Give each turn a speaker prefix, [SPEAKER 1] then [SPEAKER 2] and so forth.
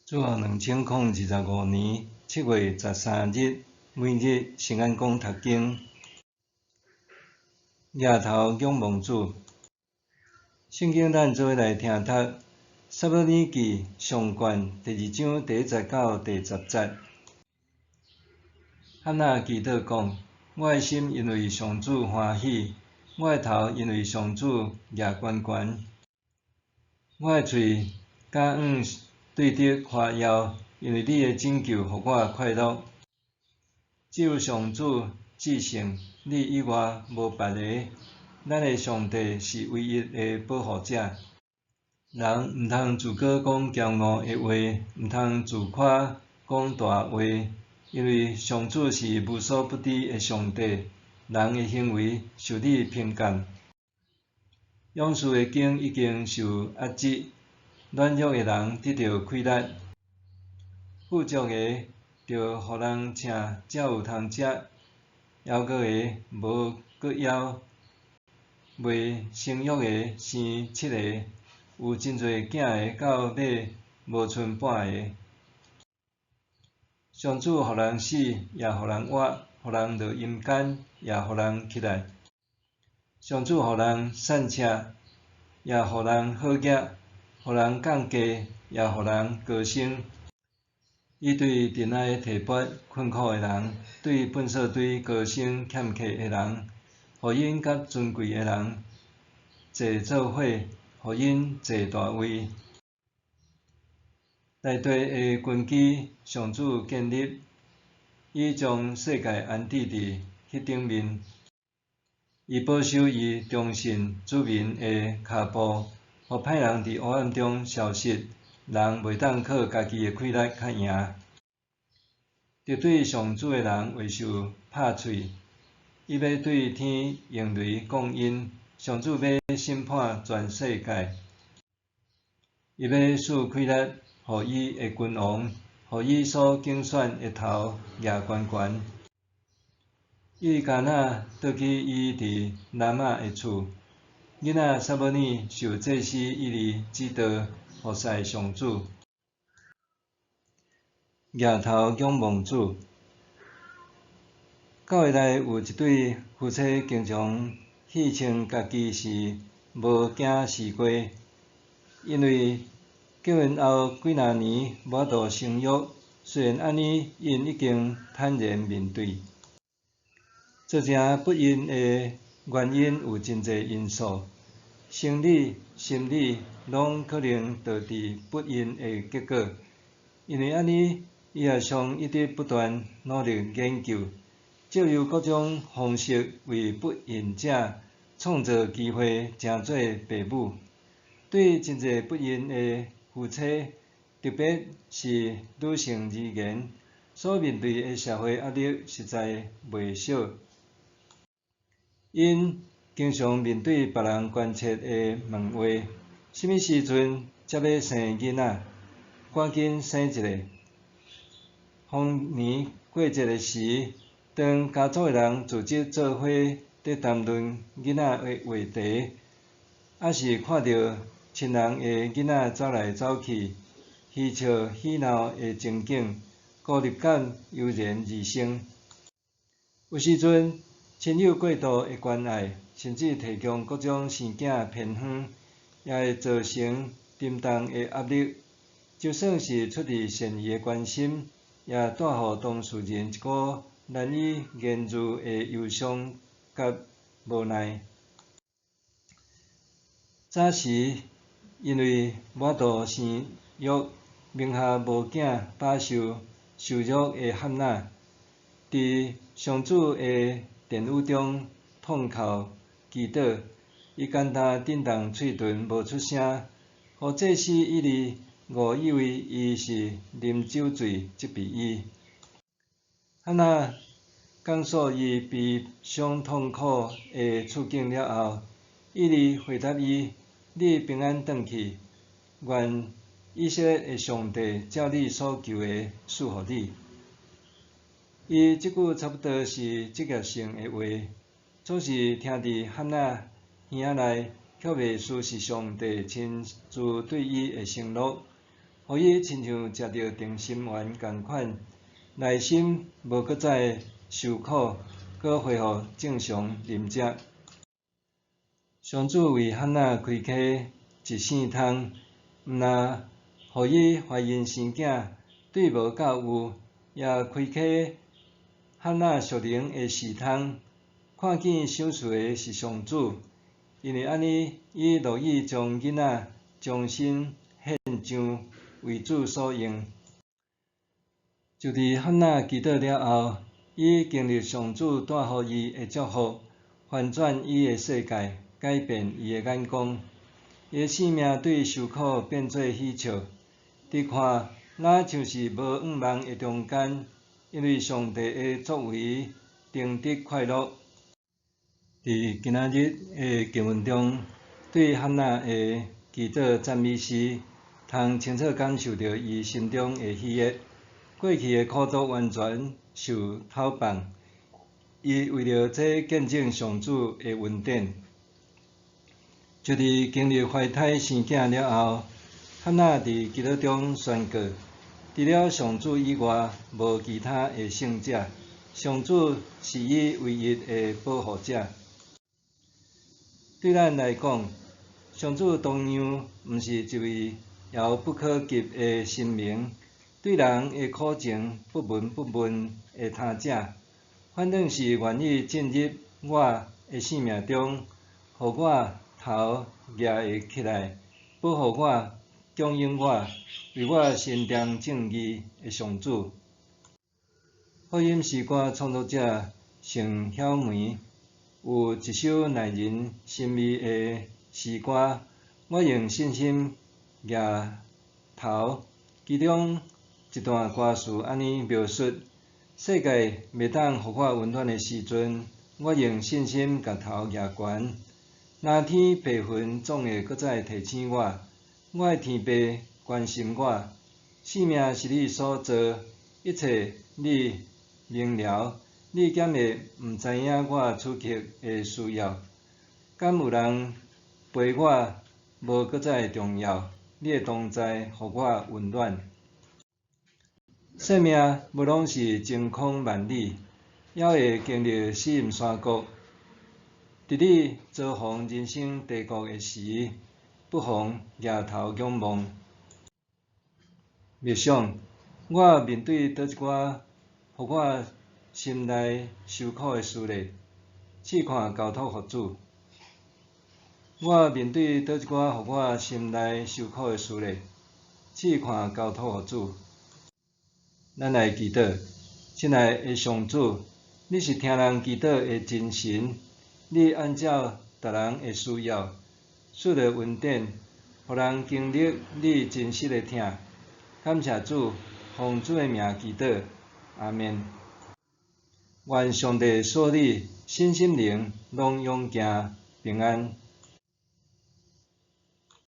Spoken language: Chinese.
[SPEAKER 1] 自2025年7月13日，每日圣安宫读经，夜头仰望主。圣经咱做伙来听读《撒母耳记》上卷第2章第1节到第10节。哈娜祈祷讲：我的心因为上主欢喜，我的头因为上主举悬悬。我的喙甲对得夸耀，因为你的拯救互我快乐。只有上主至圣，你以外无别个。咱的上帝是唯一的保护者。人毋通自个讲骄傲的话，毋通自夸讲大话，因为上主是无所不知的上帝。人的行为受你评鉴。勇士的经已经受压制，软弱的人得到气力，富足的着互人请才有通食，枵过的无搁枵，未生育的生7个，有真侪囝的到尾无剩半个。上主互人死，也互人活；互人落阴间，也互人起来。上主互人散赤，也互人好业；互人降价，也互人高升。伊对尘埃提拔困苦的人，对粪扫堆高升欠客的人，互因甲尊贵的人坐做伙，互因坐大位。大地的根基，上主建立，伊将世界安置伫迄顶面。伊保守伊忠信子民的脚步，互歹人伫黑暗中消失。人袂当靠家己的气力较赢。着对上主的人话受拍喙，伊要对天用雷降阴。上主要审判全世界，伊要赐气力互伊的君王，互伊所竞选的头举悬悬。伊迦那倒去伊伫拉玛的厝，囡仔撒母耳受祭司以利指导，服侍上主。举头仰望主。教会内有一对夫妻，经常戏称家己是无惊死过，因为结婚后几若年无法度生育。虽然安尼，因已经坦然面对。造成不孕的原因有真侪因素，生理、心理拢可能导致不孕的结果。因为安尼，医学上一直不断努力研究，借由各种方式为不孕者创造机会，成做父母。对真侪不孕的夫妻，特别是女性而言，所面对的社会压力实在袂少。因经常面对别人关切的问话：什么时阵才要生囡仔？赶紧生一个！逢年过节的时，当家族的人组织做伙伫谈论囡仔的话题，还是看到亲人的囡仔走来走去，嬉笑嬉闹的情景，孤立感油然而生。有时阵，亲友过度的关爱，甚至提供各种生囝偏方，也会造成沉重的压力。就算是出于善意的关心，也带予当事人一股难以言喻的忧伤甲无奈。早时因为无法度生育，名下无囝，饱受羞辱的汉娜，伫上主的殿宇中痛哭祈祷，伊简单振动喙唇，无出声，互祭司以利误以为伊是啉酒醉，责备伊。汉娜讲述伊悲伤痛苦的处境了后，以利回答伊：你平安转去，愿以色列的上帝照你所求的赐予你。伊即句差不多是职业性的话，总是听伫汉娜耳仔内，却袂输是上帝亲自对伊的承诺，互伊亲像食着定心丸共款，内心无搁再受苦，搁恢复正常啉食。上主为汉娜开启一圣通，毋但互伊怀孕生囝，对无教有，也开启汉娜属灵的视通，看见赏赐的是上主。因为安尼，伊乐意将囡仔终身献上为主所用。就伫汉娜祈祷了后，伊经历上主带予伊的祝福，翻转伊的世界，改变伊的眼光。伊的性命对受苦变做喜笑。直看，咱像是无仰望的中间，因为上帝的作为定得快乐。伫今仔日的经文中，对汉娜的祈祷赞美诗，通清楚感受到伊心中的喜悦。过去的苦毒完全受透放，伊为了这见证上主的恩典。就伫经历怀胎生囝了后，汉娜伫祈祷中宣告：除了上主以外，无其他的圣者，上主是伊唯一的保护者。对咱来讲，上主同样毋是一位遥不可及的神明，对人的苦情不闻不问的他者，反正是愿意进入我的生命中，互我头举会起来，保护我、供应我，为我伸张正义的上主。福音诗歌创作者盛晓梅有一首耐人寻味的诗歌，我用信心举头，其中一段歌词安尼描述：世界袂当互我温暖的时阵，我用信心举头举悬。若天白云总会搁再提醒我，我的天父关心我。生命是你所造，一切你明了。你敢会毋知影我此刻的需要？敢有人陪我无搁再重要？你的同在互我温暖。生命无拢是晴空万里，还会经历死荫山谷。伫你遭逢人生低谷的时，不妨举头仰望。默想，我面对倒一寡互我心内受苦的事例，试看交托互主。我面对倒一寡互我心内受苦的事例，试看交托互主。咱来祈祷，亲爱的上主，你是听人祈祷的真神，你按照逐人的需要，赐下恩典，互人经历你真实的疼。感谢主，奉主的名祈祷，阿们。愿上帝赐你身心灵拢勇健平安。